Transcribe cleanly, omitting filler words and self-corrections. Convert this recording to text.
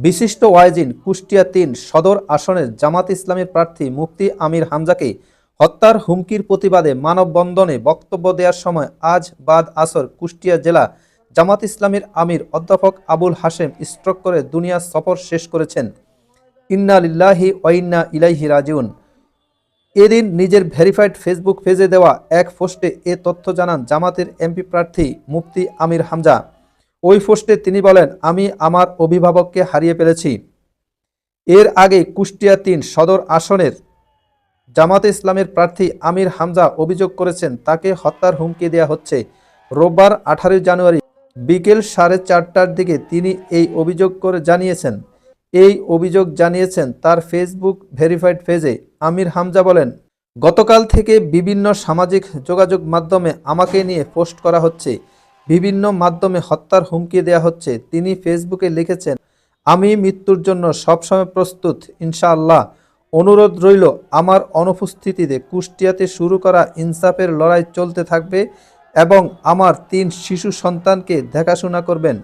বিশিষ্ট ওয়াইজিন কুষ্টিয়া ৩ সদর আসনের জামাত ইসলামের প্রার্থী মুফতি আমির হামজাকে হত্যার হুমকির প্রতিবাদে মানববন্ধনে বক্তব্য দেওয়ার সময় আজ বাদ আসর কুষ্টিয়া জেলা জামাত ইসলামের আমির অধ্যাপক আবুল হাশেম স্ট্রোক করে দুনিয়া সফর শেষ করেছেন। ইন্না লিল্লাহি ওয়া ইন্না ইলাইহি রাজিউন। এদিন নিজের ভেরিফাইড ফেসবুক পেজে দেওয়া এক পোস্টে এ তথ্য জানান জামাতের এমপি প্রার্থী মুফতি আমির হামজা। ওই পোস্টে তিনি বলেন, আমি আমার অভিভাবককে হারিয়ে ফেলেছি। এর আগে কুষ্টিয়া ৩ সদর আসনের জামাতে ইসলামের প্রার্থী আমির হামজা অভিযোগ করেছেন তাকে হত্যার হুমকি দেওয়া হচ্ছে। রোববার 18 জানুয়ারি বিকেল 4:30টার দিকে তিনি এই অভিযোগ করে জানিয়েছেন। এই অভিযোগ জানিয়েছেন তার ফেসবুক ভেরিফাইড পেজে। আমির হামজা বলেন, গতকাল থেকে বিভিন্ন সামাজিক যোগাযোগ মাধ্যমে আমাকে নিয়ে পোস্ট করা হচ্ছে, বিভিন্ন মাধ্যমে হত্যার হুমকি দেওয়া হচ্ছে। তিনি ফেসবুকে লিখেছেন, আমি মৃত্যুর জন্য সবসময় প্রস্তুত, ইনশাআল্লাহ। অনুরোধ রইল আমার অনুপস্থিতিতে কুষ্টিয়াতে শুরু করা ইনসাফের লড়াই চলতে থাকবে এবং আমার 3 শিশু সন্তানকে দেখাশোনা করবেন।